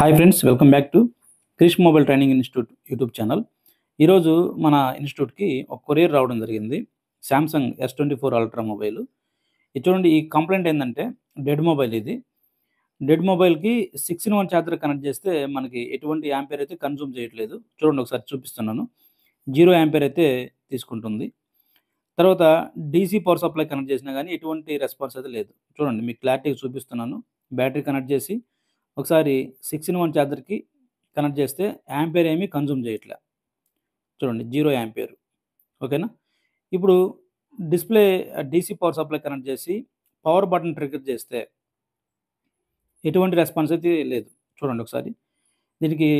Hi friends, welcome back to Krish mobile training institute YouTube channel. ఈరోజు మన ఇన్స్టిట్యూట్కి ఒక కొరియర్ రావడం జరిగింది. Samsung S24 ultra mobile. ఇది చూడండి, ఈ కంప్లైంట్ ఏంటంటే డెడ్ మొబైల్ ఇది. డెడ్ మొబైల్కి 6-in-1 ఛార్జర్ కనెక్ట్ చేస్తే మనకి ఎటువంటి యాంపేర్ అయితే కన్జ్యూమ్ చేయట్లేదు. చూడండి, ఒకసారి చూపిస్తున్నాను. 0 యాంపేర్ అయితే తీసుకుంటుంది. తర్వాత డీసీ పవర్ సప్లై కనెక్ట్ చేసినా కానీ ఎటువంటి రెస్పాన్స్ అయితే లేదు. చూడండి, మీకు క్లారిటీగా చూపిస్తున్నాను. బ్యాటరీ కనెక్ట్ చేసి ఒకసారి 6-in-1 ఛార్జర్కి కనెక్ట్ చేస్తే యాంపేర్ ఏమీ కన్జ్యూమ్ చేయట్లే. చూడండి, 0 యాంపేర్. ఓకేనా. ఇప్పుడు display DC power supply connect చేసి పవర్ బటన్ ట్రిగ్గర్ చేస్తే ఎటువంటి రెస్పాన్స్ అయితే లేదు. చూడండి ఒకసారి. దీనికి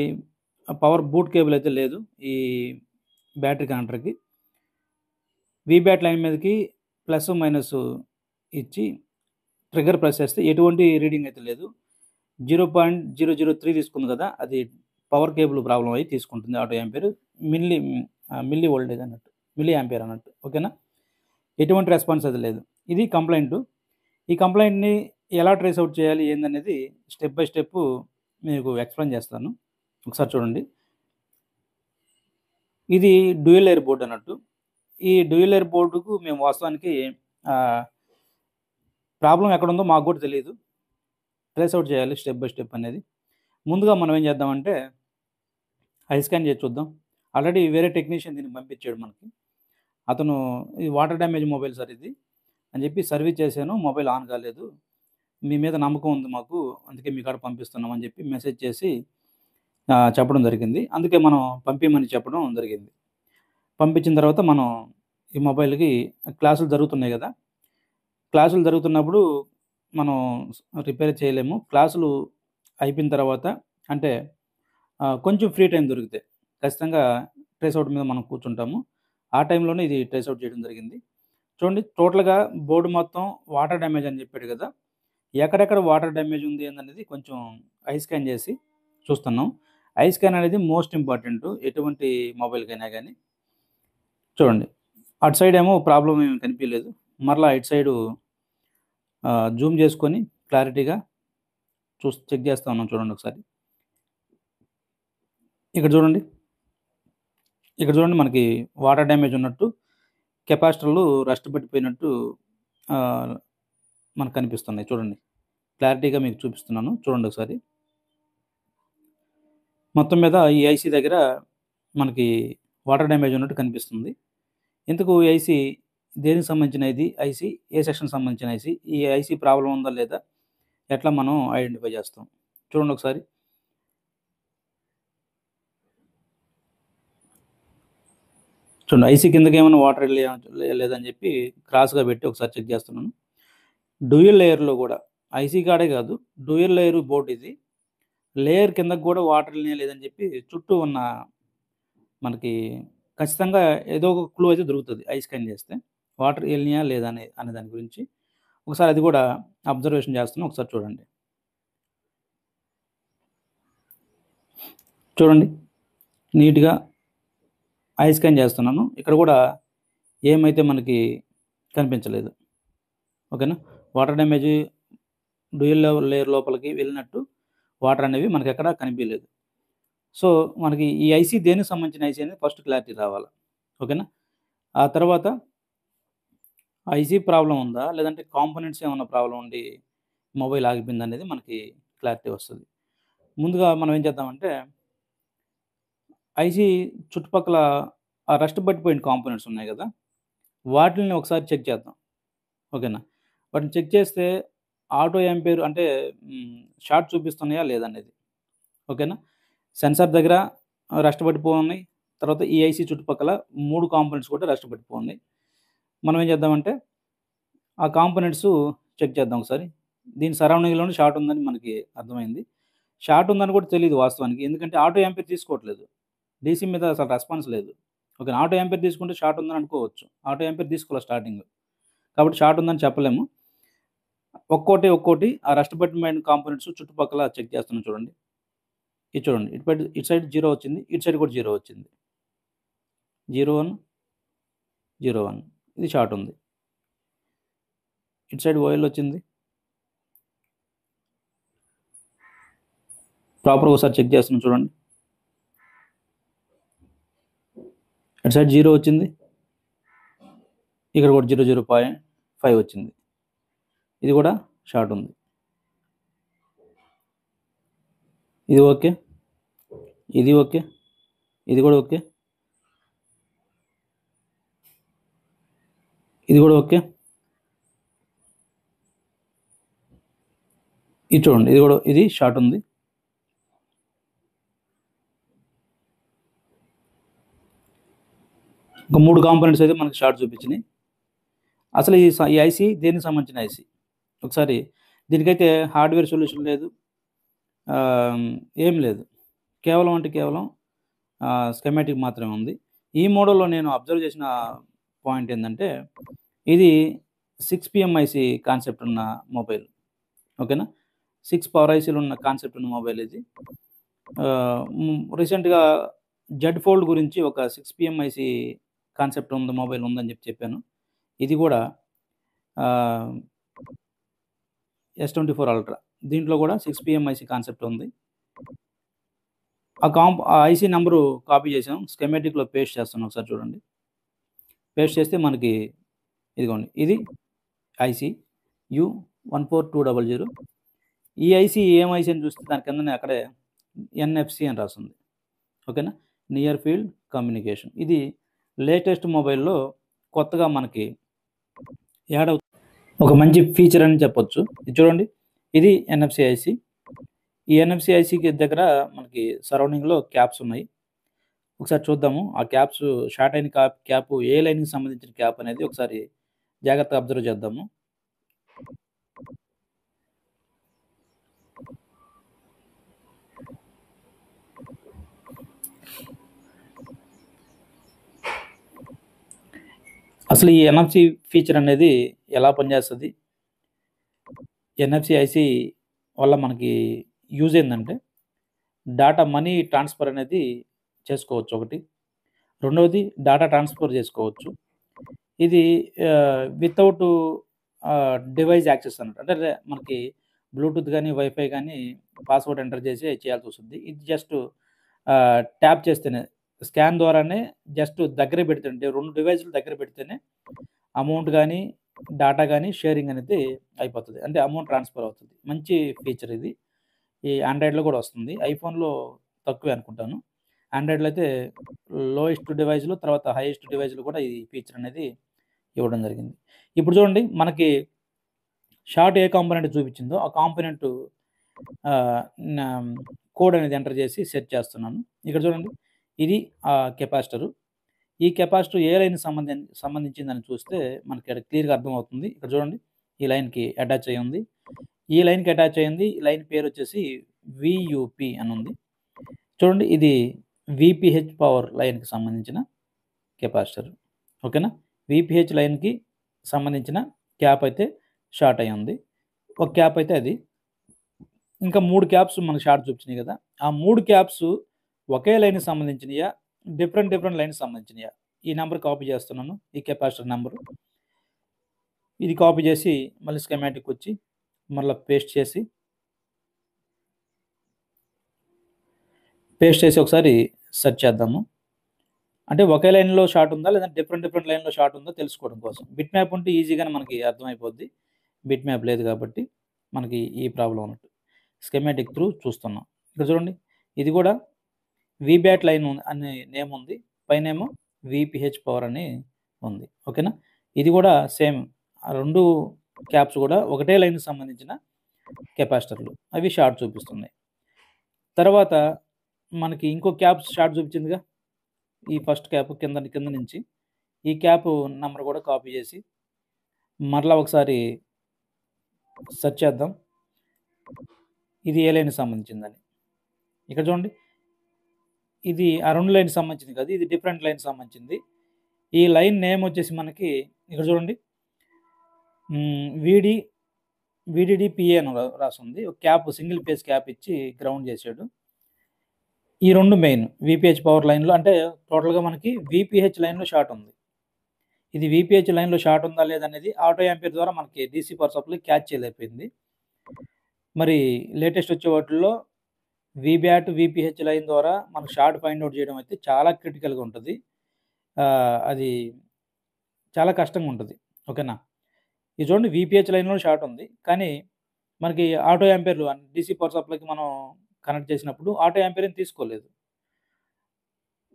పవర్ బూట్ కేబుల్ అయితే లేదు ఈ బ్యాటరీ కనెక్టర్కి. వీబ్యాట్ లైన్ మీదకి ప్లస్ మైనస్ ఇచ్చి ట్రిగ్గర్ ప్రెస్ చేస్తే ఎటువంటి రీడింగ్ అయితే లేదు. 0.003 తీసుకుంది కదా, అది పవర్ కేబుల్ ప్రాబ్లం అయ్యి తీసుకుంటుంది ఆటో యాంపేర్. మిల్లీ వోల్టేజ్ అన్నట్టు, మిల్లీ యాంపేర్ అన్నట్టు. ఓకేనా. ఎటువంటి రెస్పాన్స్ అది లేదు. ఇది కంప్లైంట్. ఈ కంప్లైంట్ని ఎలా ట్రేస్ అవుట్ చేయాలి ఏందనేది స్టెప్ బై స్టెప్ మీకు ఎక్స్ప్లెయిన్ చేస్తాను. ఒకసారి చూడండి. ఇది డ్యూయల్ లేయర్ బోర్డు అన్నట్టు. ఈ డ్యూయల్ లేయర్ బోర్డుకు మేము వాస్తవానికి ప్రాబ్లం ఎక్కడుందో మాకు కూడా తెలియదు. ట్రేస్ అవుట్ చేయాలి స్టెప్ బై స్టెప్ అనేది. ముందుగా మనం ఏం చేద్దామంటే ఐ స్కాన్ చేసి చూద్దాం. ఆల్రెడీ వేరే టెక్నీషియన్ దీన్ని పంపించాడు మనకి. అతను ఇది వాటర్ డ్యామేజ్ మొబైల్ సార్ ఇది అని చెప్పి సర్వీస్ చేశాను, మొబైల్ ఆన్ కాలేదు, మీ మీద నమ్మకం ఉంది మాకు, అందుకే మీ కాడ పంపిస్తున్నాం అని చెప్పి మెసేజ్ చేసి చెప్పడం జరిగింది. అందుకే మనం పంపించమని చెప్పడం జరిగింది. పంపించిన తర్వాత మనం ఈ మొబైల్కి క్లాసులు జరుగుతున్నాయి కదా, క్లాసులు జరుగుతున్నప్పుడు మనం రిపేర్ చేయలేము. క్లాసులు అయిపోయిన తర్వాత అంటే కొంచెం ఫ్రీ టైం దొరికితే ఖచ్చితంగా ట్రేస్ అవుట్ మీద మనం కూర్చుంటాము. ఆ టైంలోనే ఇది ట్రేస్ అవుట్ చేయడం జరిగింది. చూడండి, టోటల్గా బోర్డు మొత్తం వాటర్ డ్యామేజ్ అని చెప్పాడు కదా, ఎక్కడెక్కడ వాటర్ డ్యామేజ్ ఉంది అనేది కొంచెం ఐ స్కాన్ చేసి చూస్తున్నాం. ఐ స్కాన్ అనేది మోస్ట్ ఇంపార్టెంట్ ఎటువంటి మొబైల్కైనా కానీ. చూడండి, అటు సైడ్ ఏమో ప్రాబ్లం ఏమి కనిపించలేదు. మరలా ఇటు సైడు జూమ్ చేసుకొని క్లారిటీగా చెక్ చేస్తా ఉన్నాం. చూడండి ఒకసారి. ఇక్కడ చూడండి మనకి వాటర్ డ్యామేజ్ ఉన్నట్టు, కెపాసిటర్లు రస్ట్ పట్టిపోయినట్టు మనకు కనిపిస్తున్నాయి. చూడండి, క్లారిటీగా మీకు చూపిస్తున్నాను. చూడండి ఒకసారి. మొత్తం మీద ఈ ఐసీ దగ్గర మనకి వాటర్ డ్యామేజ్ ఉన్నట్టు కనిపిస్తుంది. ఇందుకు ఐసీ దేనికి సంబంధించిన ఇది ఐసీ, ఏ సెక్షన్ సంబంధించిన ఐసీ, ఈ ఐసీ ప్రాబ్లం ఉందా లేదా ఎట్లా మనం ఐడెంటిఫై చేస్తాం. చూడండి ఒకసారి. చూడండి, ఐసీ కిందకి ఏమైనా వాటర్ లేదని చెప్పి క్రాస్గా పెట్టి ఒకసారి చెక్ చేస్తున్నాను. డ్యూయల్ లేయర్లో కూడా ఐసీ కాడే కాదు, డ్యూయల్ లేయర్ బోర్డు ఇది. లేయర్ కిందకు కూడా వాటర్ లేదని చెప్పి చుట్టూ ఉన్న మనకి ఖచ్చితంగా ఏదో ఒక క్లూ అయితే దొరుకుతుంది ఐ స్కాన్ చేస్తే, వాటర్ వెళ్ళినాయా లేదా అనే దాని గురించి. ఒకసారి అది కూడా అబ్జర్వేషన్ చేస్తున్నాం. ఒకసారి చూడండి. చూడండి, నీట్గా ఐ స్కాన్ చేస్తున్నాను. ఇక్కడ కూడా ఏమైతే మనకి కనిపించలేదు. ఓకేనా. వాటర్ డ్యామేజ్ డ్యూయల్ లేయర్ లోపలికి వెళ్ళినట్టు వాటర్ అనేవి మనకి ఎక్కడ కనిపించలేదు. సో మనకి ఈ ఐసీ దేనికి సంబంధించిన ఐసీ అనేది ఫస్ట్ క్లారిటీ రావాలి. ఓకేనా. ఆ తర్వాత ఐసీ ప్రాబ్లం ఉందా లేదంటే కాంపోనెంట్స్ ఏమన్నా ప్రాబ్లం ఉండి మొబైల్ ఆగిపోయింది అనేది మనకి క్లారిటీ వస్తుంది. ముందుగా మనం ఏం చేద్దామంటే ఐసీ చుట్టుపక్కల ఆ రస్ట్ పట్టిపోయిన కాంపోనెంట్స్ ఉన్నాయి కదా, వాటిని ఒకసారి చెక్ చేద్దాం. ఓకేనా. వాటిని చెక్ చేస్తే ఆటో యాంపేర్ అంటే షార్ట్ చూపిస్తున్నాయా లేదనేది. ఓకేనా. సెన్సార్ దగ్గర రస్ట్ పట్టిపోయి, తర్వాత ఈ ఐసీ చుట్టుపక్కల 3 కాంపోనెంట్స్ కూడా రస్ట్ పట్టిపోయి. మనం ఏం చేద్దామంటే ఆ కాంపోనెంట్స్ చెక్ చేద్దాం ఒకసారి. దీని సరౌండింగ్లోనే షార్ట్ ఉందని మనకి అర్థమైంది. షార్ట్ ఉందని కూడా తెలియదు వాస్తవానికి, ఎందుకంటే ఆటో యాంపేర్ తీసుకోవట్లేదు, డీసీ మీద అసలు రెస్పాన్స్ లేదు. ఓకే, ఆటో యాంపేర్ తీసుకుంటే షార్ట్ ఉందని అనుకోవచ్చు. ఆటో యాంపేర్ తీసుకోవాలి స్టార్టింగ్, కాబట్టి షార్ట్ ఉందని చెప్పలేము. ఒక్కోటి ఆ రస్ట్ పట్టిన కాంపోనెంట్స్ చుట్టుపక్కల చెక్ చేస్తున్నాం. చూడండి, ఇది చూడండి, ఇటు సైడ్ 0 వచ్చింది, ఇటు సైడ్ కూడా 0 వచ్చింది. 01 01 ఇది షార్ట్ ఉంది. ఇటు సైడ్ ఓఎల్ వచ్చింది, ప్రాపర్గా ఒకసారి చెక్ చేస్తున్నాం చూడండి. అటు సైడ్ 0 వచ్చింది, ఇక్కడ కూడా 0.5 వచ్చింది. ఇది కూడా షార్ట్ ఉంది. ఇది ఓకే, ఇది ఓకే, ఇది కూడా ఓకే, ఇది కూడా ఓకే. ఇది చూడండి, ఇది కూడా ఇది షార్ట్ ఉంది. ఒక 3 కాంపోనెంట్స్ అయితే మనకి షార్ట్ చూపించినాయి. అసలు ఈ ఐసీ దేనికి సంబంధించిన ఐసీ? ఒకసారి దీనికైతే హార్డ్వేర్ సొల్యూషన్ లేదు, ఏం లేదు. కేవలం స్కెమాటిక్ మాత్రమే ఉంది. ఈ మోడల్లో నేను అబ్జర్వ్ చేసిన పాయింట్ ఏంటంటే, ఇది 6 PM ఐసీ కాన్సెప్ట్ ఉన్న మొబైల్. ఓకేనా, 6 పవర్ ఐసీలు ఉన్న కాన్సెప్ట్ ఉన్న మొబైల్ ఇది. రీసెంట్గా జెడ్ ఫోల్డ్ గురించి ఒక 6 PM ఐసీ కాన్సెప్ట్ ఉంది మొబైల్ ఉందని చెప్పాను. ఇది కూడా S24 అల్ట్రా, దీంట్లో కూడా 6 PM ఐసీ కాన్సెప్ట్ ఉంది. ఆ ఐసీ నెంబరు కాపీ చేసాం, స్కెమాటిక్లో పేస్ట్ చేస్తాను. ఒకసారి చూడండి. పేస్ట్ చేస్తే మనకి ఇదిగోండి, ఇది ఐసీ U14200. ఈ ఐసీ ఏం ఐసీ అని చూస్తే దాని కిందనే అక్కడే NFC అని రాస్తుంది. ఓకేనా, నియర్ ఫీల్డ్ కమ్యూనికేషన్. ఇది లేటెస్ట్ మొబైల్లో కొత్తగా మనకి యాడ్ అవుతుంది, ఒక మంచి ఫీచర్ అని చెప్పొచ్చు. ఇది చూడండి, ఇది NFC ఐసీ. ఈ NFC ఐసీకి దగ్గర మనకి సరౌండింగ్లో క్యాప్స్ ఉన్నాయి. ఒకసారి చూద్దాము. ఆ క్యాప్స్ షార్ట్ అయిన క్యాప్ ఏ లైన్కి సంబంధించిన క్యాప్ అనేది ఒకసారి జాగ్రత్తగా అబ్జర్వ్ చేద్దాము. అసలు ఈ NFC ఫీచర్ అనేది ఎలా పనిచేస్తుంది? NFC ఐసీ వల్ల మనకి యూజ్ ఏంటంటే, డేటా మనీ ట్రాన్స్ఫర్ అనేది చేసుకోవచ్చు ఒకటి. రెండవది డేటా ట్రాన్స్ఫర్ చేసుకోవచ్చు. ఇది వితౌట్ డివైస్ యాక్సెస్ అన్నట్టు. అంటే మనకి బ్లూటూత్ కానీ వైఫై కానీ పాస్వర్డ్ ఎంటర్ చేసి చేయాల్సి వస్తుంది. ఇది జస్ట్ ట్యాప్ చేస్తేనే, స్కాన్ ద్వారానే జస్ట్ దగ్గర పెడితే, 2 డివైస్లు దగ్గర పెడితేనే అమౌంట్ కానీ డేటా కానీ షేరింగ్ అనేది అయిపోతుంది. అంటే అమౌంట్ ట్రాన్స్ఫర్ అవుతుంది. మంచి ఫీచర్ ఇది. ఈ ఆండ్రాయిడ్లో కూడా వస్తుంది, ఐఫోన్లో తక్కువే అనుకుంటాను. ఆండ్రాయిడ్లో అయితే లోయెస్ట్ డివైస్లు, తర్వాత హైయెస్ట్ డివైస్లు కూడా ఈ ఫీచర్ అనేది ఇవ్వడం జరిగింది. ఇప్పుడు చూడండి, మనకి షార్ట్ ఏ కాంపోనెంట్ చూపించిందో ఆ కాంపోనెంట్ కోడ్ అనేది ఎంటర్ చేసి సెట్ చేస్తున్నాను. ఇక్కడ చూడండి, ఇది కెపాసిటరు. ఈ కెపాసిటర్ ఏ లైన్కి సంబంధించిందని చూస్తే మనకి ఇక్కడ క్లియర్గా అర్థమవుతుంది. ఇక్కడ చూడండి, ఈ లైన్కి అటాచ్ అయ్యి ఉంది, ఈ లైన్కి అటాచ్ అయ్యింది. ఈ లైన్ పేరు వచ్చేసి VUP అని ఉంది. చూడండి, ఇది VPH పవర్ లైన్కి సంబంధించిన కెపాసిటర్. ఓకేనా, VPH లైన్కి సంబంధించిన క్యాప్ అయితే షార్ట్ అయ్యి ఉంది. ఒక క్యాప్ అయితే అది. ఇంకా 3 క్యాప్స్ మనకు షార్ట్ చూపించినాయి కదా, ఆ 3 క్యాప్స్ ఒకే లైన్కి సంబంధించినయా, డిఫరెంట్ లైన్కి సంబంధించినయా? ఈ నెంబర్ కాపీ చేస్తున్నాను, ఈ కెపాసిటర్ నెంబరు. ఇది కాపీ చేసి మళ్ళీ స్కెమాటిక్ వచ్చి మళ్ళీ పేస్ట్ చేసి ఒకసారి సెర్చ్ చేద్దాము. అంటే ఒకే లైన్లో షార్ట్ ఉందా లేదా డిఫరెంట్ లైన్లో షార్ట్ ఉందో తెలుసుకోవడం కోసం. బిట్ మ్యాప్ ఉంటే ఈజీగానే మనకి అర్థమైపోద్ది. బిట్ మ్యాప్ లేదు కాబట్టి మనకి ఈ ప్రాబ్లం ఉన్నట్టు. స్కెమాటిక్ త్రూ చూస్తున్నాం. ఇక్కడ చూడండి, ఇది కూడా VBAT లైన్ అనే నేమ్ ఉంది, పైనేమో VPH పవర్ అని ఉంది. ఓకేనా, ఇది కూడా సేమ్. ఆ 2 క్యాప్స్ కూడా ఒకటే లైన్కి సంబంధించిన కెపాసిటర్లు, అవి షార్ట్ చూపిస్తున్నాయి. తర్వాత మనకి ఇంకో క్యాప్ షార్ట్ చూపించిందిగా, ఈ ఫస్ట్ క్యాప్ కింద నుంచి ఈ క్యాప్ నెంబర్ కూడా కాపీ చేసి మరలా ఒకసారి సెర్చ్ చేద్దాం, ఇది ఏ లైన్కి సంబంధించిందని. ఇక్కడ చూడండి, ఇది ఆ 2 లైన్కి సంబంధించింది కాదు, ఇది డిఫరెంట్ లైన్కి సంబంధించింది. ఈ లైన్ నేమ్ వచ్చేసి మనకి ఇక్కడ చూడండి, VDDPA అని రాస్తుంది. ఒక క్యాప్, సింగిల్ పేజ్ క్యాప్ ఇచ్చి గ్రౌండ్ చేశాడు. ఈ 2 మెయిన్ VPH పవర్ లైన్లో, అంటే టోటల్గా మనకి VPH లైన్లో షార్ట్ ఉంది. ఇది VPH లైన్లో షార్ట్ ఉందా లేదనేది ఆటో యాంపేర్ ద్వారా మనకి DC పవర్ సప్లై క్యాచ్ చేయలేకపోయింది. మరి లేటెస్ట్ వచ్చే వాటిల్లో వీబ్యాట్, వీపీహెచ్ లైన్ ద్వారా మనకు షార్ట్ ఫైండ్ అవుట్ చేయడం అయితే చాలా క్రిటికల్‌గా ఉంటది. అది చాలా కష్టంగా ఉంటది. ఓకేనా? ఇది చూడండి వీపీహెచ్ లైన్‌లో షార్ట్ ఉంది. కానీ మనకి ఆటో యాంపియర్‌లు డీసీ పవర్ సప్లైకి మనం కనెక్ట్ చేసినప్పుడు ఆటో యాంపియర్ ఏం తీసుకోలేదు.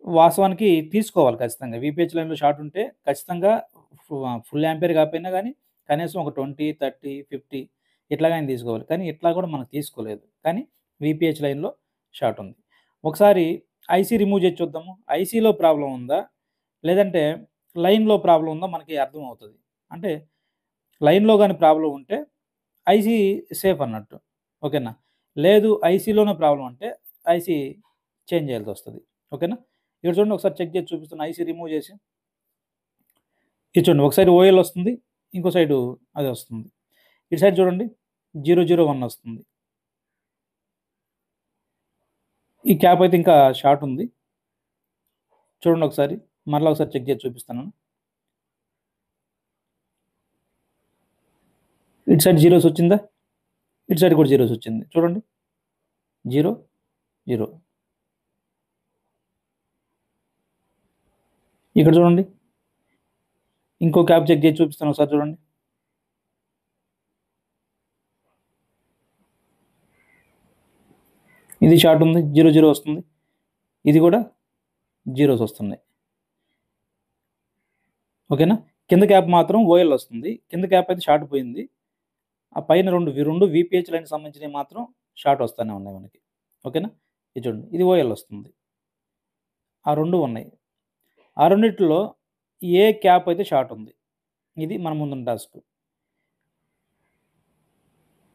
వాస్తవానికి తీసుకోవాలి ఖచ్చితంగా. వీపీహెచ్ లైన్‌లో షార్ట్ ఉంటే ఖచ్చితంగా ఫుల్ యాంపియర్ కాకపోయినా గానీ కనీసం ఒక 20, 30, 50 ఇట్లాగైనా తీసుకోవాలి. కానీ ఇట్లా కూడా మనకు తీసుకోలేదు. కానీ వీపీహెచ్ లైన్‌లో షార్ట్ ఉంది. ఒకసారి ఐసీ రిమూవ్ చేసి చూద్దాము. ఐసీలో ప్రాబ్లమ్ ఉందా? లేదంటే లైన్‌లో ప్రాబ్లమ్ ఉందా మనకి అర్థమవుతది. అంటే లైన్‌లో గాని ప్రాబ్లమ్ ఉంటే ఐసీ సేఫ్ అన్నట్టు. ఓకేనా? లేదు ఐసీలోనే ప్రాబ్లమ్ అంటే ఐసీ చేంజ్ చేయాల్సొస్తది. ఓకేనా? ఇక్కడ చూడండి ఒకసారి చెక్ చేసి చూపిస్తున్నా ఐసీ రిమూవ్ చేసి. ఇది చూడండి ఒక సైడ్ ఓఎల్ వస్తుంది. ఇంకో సైడు అది వస్తుంది. ఇటు సైడ్ చూడండి 001 వస్తుంది. ఈ క్యాప్ అయితే ఇంకా షార్ట్ ఉంది. చూడండి ఒకసారి. మరలా ఒకసారి చెక్ చేసి చూపిస్తాను. ఇటు సైడ్ జీరోస్ వచ్చిందా? ఇటు సైడ్ కూడా జీరోస్ వచ్చింది. చూడండి. 0, 0. ఇక్కడ చూడండి. ఇంకో క్యాప్ చెక్ చేసి చూపిస్తాను ఒకసారి చూడండి. ఇది షార్ట్ ఉంది. 0 వస్తుంది. ఇది కూడా జీరోస్ వస్తున్నాయి. ఓకేనా? కింద క్యాప్ మాత్రం ఓఎల్ వస్తుంది. కింద క్యాప్ అయితే షార్ట్ పోయింది. ఆ పైన 2 వీపీహెచ్ లైన్‌కి సంబంధించినవి మాత్రం షార్ట్ వస్తానే ఉన్నాయి మనకి. ఓకేనా? ఇది చూడండి. ఇది ఓఎల్ వస్తుంది. ఆ 2 ఉన్నాయి. ఆ రెండిట్లో ఏ క్యాప్ అయితే షార్ట్ ఉంది. ఇది మన ముందున్న టాస్క్.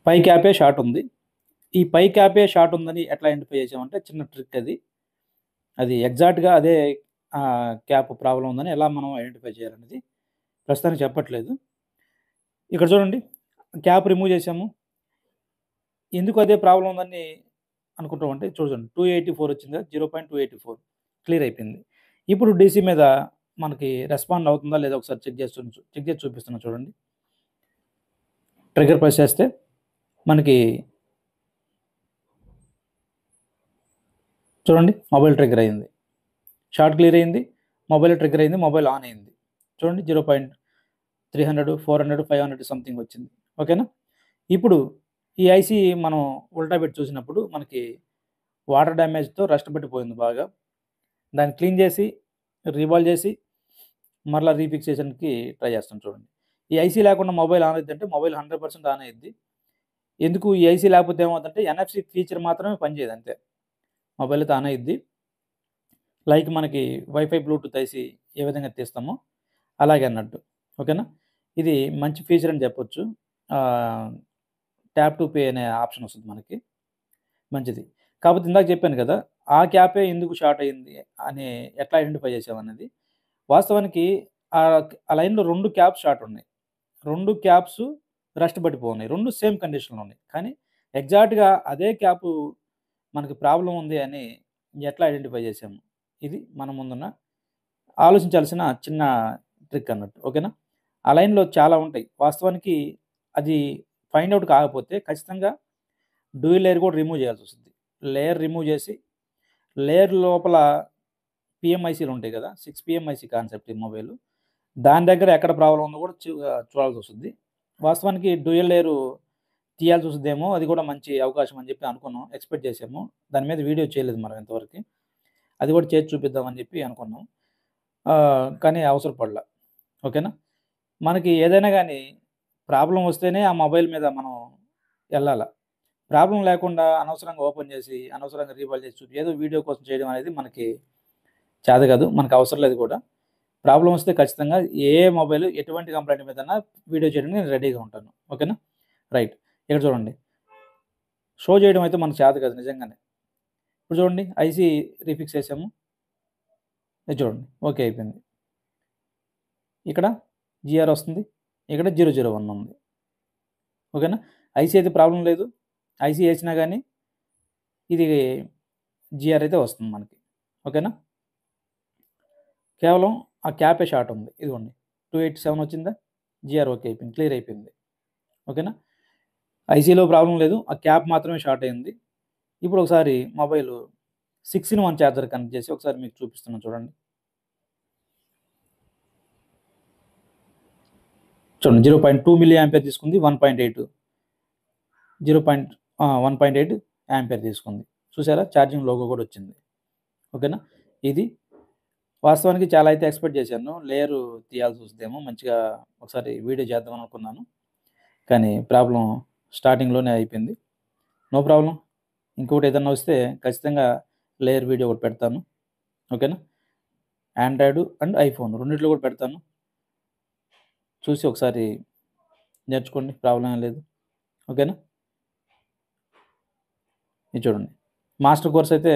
పై క్యాపే షార్ట్ ఉంది. ఈ పై క్యాపే షార్ట్ ఉందని ఎట్లా ఐడెంటిఫై చేసామంటే చిన్న ట్రిక్ అది. అది ఎగ్జాక్ట్‌గా అదే క్యాప్ ప్రాబ్లమ్ ఉందని ఎలా మనం ఐడెంటిఫై చేయాలనేది ప్రస్తుతానికి చెప్పట్లేదు. ఇక్కడ చూడండి. క్యాప్ రిమూవ్ చేసాము. ఎందుకు అదే ప్రాబ్లమ్ ఉందని అనుకుంటామంటే చూడండి 284 వచ్చిందా? 0.284 క్లియర్ అయిపోయింది. ఇప్పుడు డీసీ మీద మనకి రెస్పాండ్ అవుతుందా లేదా ఒకసారి చెక్ చేసి చూపిస్తున్నా చూడండి. ట్రిగ్గర్ ప్రెస్ చేస్తే మనకి చూడండి మొబైల్ ట్రిగ్గర్ అయింది. షార్ట్ క్లియర్ అయింది. మొబైల్ ట్రిగ్గర్ అయింది. మొబైల్ ఆన్ అయింది. చూడండి 0.300, 400, 500 సంథింగ్ వచ్చింది. ఓకేనా? ఇప్పుడు ఈ ఐసీ మనం ఉల్టా పెట్టి చూసినప్పుడు మనకి వాటర్ డ్యామేజ్‌తో రస్ట్ పట్టిపోయింది బాగా. దాన్ని క్లీన్ చేసి, రీబాల్ చేసి, మరలా రీఫిక్సేషన్‌కి ట్రై చేస్తాం చూడండి. ఈ ఐసీ లేకుండా మొబైల్ ఆన్ అయిద్దంటే మొబైల్ 100% ఆన్ అయిద్ది. ఎందుకు ఈ ఐసీ లేకపోతే ఏమవుతుందంటే ఎన్ఎఫ్‌సి ఫీచర్ మాత్రమే పనిచేయదు అంతే. మొబైల్ అయితే ఆన్ అయిద్ది. లైక్ మనకి వైఫై, బ్లూటూత్ ఐసీ ఏ విధంగా తీస్తామో అలాగే అన్నట్టు. ఓకేనా? ఇది మంచి ఫీచర్ అని చెప్పొచ్చు. ట్యాప్ టు పే అనే ఆప్షన్ వస్తది మనకి. మంచిది. కాపోతే ఇందాక చెప్పాను కదా! ఆ క్యాపే ఎందుకు షార్ట్ అయింది అని ఎట్లా ఐడెంటిఫై చేసామన్నది. వాస్తవానికి ఆ లైన్‌లో 2 క్యాప్స్ షార్ట్ ఉన్నాయి. 2 క్యాప్స్ రస్ట్ పట్టిపోన్నాయి. 2 సేమ్ కండిషన్‌లో ఉన్నాయి. కానీ ఎగ్జాక్ట్‌గా అదే క్యాపు మనకి ప్రాబ్లమ్ ఉంది అని ఎట్లా ఐడెంటిఫై చేసాము. ఇది మన ముందున్న ఆలోచించాల్సిన చిన్న ట్రిక్ అన్నట్టు. ఓకేనా? ఆ లైన్‌లో చాలా ఉంటాయి. వాస్తవానికి అది ఫైండ్ ఔట్ కాకపోతే ఖచ్చితంగా డ్యూయల్ లేయర్ కూడా రిమూవ్ చేయాల్సొస్తది. లేయర్ రిమూవ్ చేసి, లేయర్ లోపల పీఎంఐసీలు ఉంటాయి కదా! 6 పీఎంఐసీ కాన్సెప్ట్ ఈ మొబైలు. దాని దగ్గర ఎక్కడ ప్రాబ్లమ్ ఉందో కూడా చూడాల్సొస్తది. వాస్తవానికి డ్యూయల్ లేయరు తీయాల్సొస్తదేమో అది కూడా మంచి అవకాశం అని చెప్పి అనుకున్నాం. ఎక్స్‌పెక్ట్ చేసాము. దాని మీద వీడియో చేయలేదు మనం ఇంతవరకి. అది కూడా చేసి చూపిద్దాం అని చెప్పి అనుకున్నాం. కానీ అవసరం పడలా. ఓకేనా? మనకి ఏదైనా గానీ ప్రాబ్లమ్ వస్తేనే ఆ మొబైల్ మీద మనం ఎళ్ళాల. ప్రాబ్లమ్ లేకుండా అనవసరంగా ఓపెన్ చేసి, అనవసరంగా రీబాల్ చేసి ఏదో వీడియో కోసం చేయడం అనేది మనకి చేత కాదు. మనకు అవసరం లేదు కూడా. ప్రాబ్లమ్ వస్తే ఖచ్చితంగా ఏ మొబైల్ ఎటువంటి కంప్లెయింట్ మీదన్నా వీడియో చేయడానికి నేను రెడీగా ఉంటాను. ఓకేనా? రైట్. ఇక్కడ చూడండి. షో చేయడం అయితే మనకు చేత కాదు నిజంగానే. ఇప్పుడు చూడండి ఐసీ రీఫిక్స్ చేసాము. ఇది చూడండి. ఓకే అయిపోయింది. ఇక్కడ జీఆర్ వస్తుంది. ఇక్కడ 001 ఉంది. ఓకేనా? ఐసీ అయితే ప్రాబ్లమ్ లేదు. ఐసీ ఏసినా గానీ ఇది జీఆర్ అయితే వస్తుంది మనకి. ఓకేనా? కేవలం ఆ క్యాపే షార్ట్ ఉంది. ఇదిగోండి 287 వచ్చిందా? జీఆర్ ఓకే అయిపోయింది. క్లియర్ అయిపోయింది. ఓకేనా? ఐసీలో ప్రాబ్లమ్ లేదు. ఆ క్యాప్ మాత్రమే షార్ట్ అయింది. ఇప్పుడు ఒకసారి మొబైల్ 6-in-1 ఛార్జర్ కనెక్ట్ చేసి ఒకసారి మీకు చూపిస్తున్నాను చూడండి. చూడండి 0.2 మిల్లీ యాంపియర్ తీసుకుంది, 1.8 యాంపియర్ తీసుకుంది. చూసారా, ఛార్జింగ్ లోగో కూడా వచ్చింది. ఓకేనా, ఇది వాస్తవానికి చాలా అయితే ఎక్స్పెక్ట్ చేశాను. లేయర్ తీయాల్సి వస్తుందేమో, మంచిగా ఒకసారి వీడియో చేద్దాం అనుకున్నాను, కానీ ప్రాబ్లం స్టార్టింగ్లోనే అయిపోయింది. నో ప్రాబ్లం, ఇంకొకటి ఏదన్నా వస్తే ఖచ్చితంగా లేయర్ వీడియో ఒకటి పెడతాను. ఓకేనా, ఆండ్రాయిడ్ అండ్ ఐఫోన్ రెండిట్లో కూడా పెడతాను, చూసి ఒకసారి నేర్చుకోండి, ప్రాబ్లం ఏం లేదు. ఓకేనా, ఇది చూడండి, మాస్టర్ కోర్స్ అయితే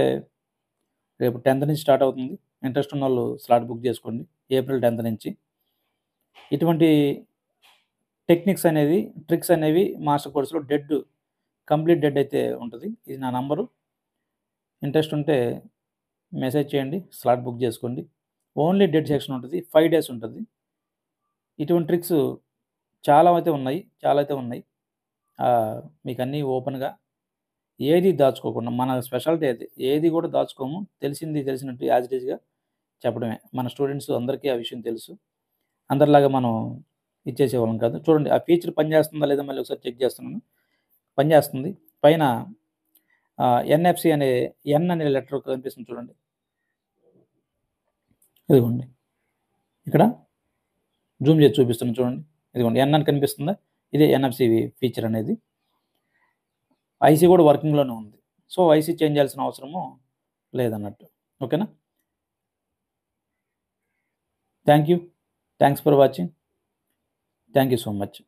రేపు 10th నుంచి స్టార్ట్ అవుతుంది. ఇంట్రెస్ట్ ఉన్న వాళ్ళు స్లాట్ బుక్ చేసుకోండి, ఏప్రిల్ 10th నుంచి. ఇటువంటి టెక్నిక్స్ అనేది, ట్రిక్స్ అనేవి మాస్టర్ కోర్సులో కంప్లీట్ డెడ్ అయితే ఉంటుంది. ఇది నా నంబరు, ఇంట్రెస్ట్ ఉంటే మెసేజ్ చేయండి, స్లాట్ బుక్ చేసుకోండి. ఓన్లీ డెడ్ సెక్షన్ ఉంటుంది, 5 days ఉంటుంది. ఇటువంటి ట్రిక్స్ చాలా అయితే ఉన్నాయి. మీకు అన్నీ ఓపెన్గా, ఏది దాచుకోకుండా, మన స్పెషాలిటీ అయితే ఏది కూడా దాచుకోము, తెలిసినట్టు యాజ్ ఇట్ ఈజ్గా చెప్పడమే. మన స్టూడెంట్స్ అందరికీ ఆ విషయం తెలుసు, అందరిలాగా మనం ఇచ్చేసేవాళ్ళం కాదు. చూడండి, ఆ ఫీచర్ పనిచేస్తుందా లేదా మళ్ళీ ఒకసారి చెక్ చేస్తున్నాను. పనిచేస్తుంది. పైన NFC అనే ఎన్ అనే లెటర్ కనిపిస్తుంది చూడండి, ఇదిగోండి, ఇక్కడ జూమ్ చేసి చూపిస్తున్నాను చూడండి, ఇదిగోండి ఎన్ అని కనిపిస్తుందా, ఇదే NFC ఫీచర్ అనేది. ఐసీ కూడా వర్కింగ్లోనే ఉంది, సో ఐసీ చేంజ్ చేయాల్సిన అవసరము లేదన్నట్టు. ఓకేనా, thanks for watching, thank you so much.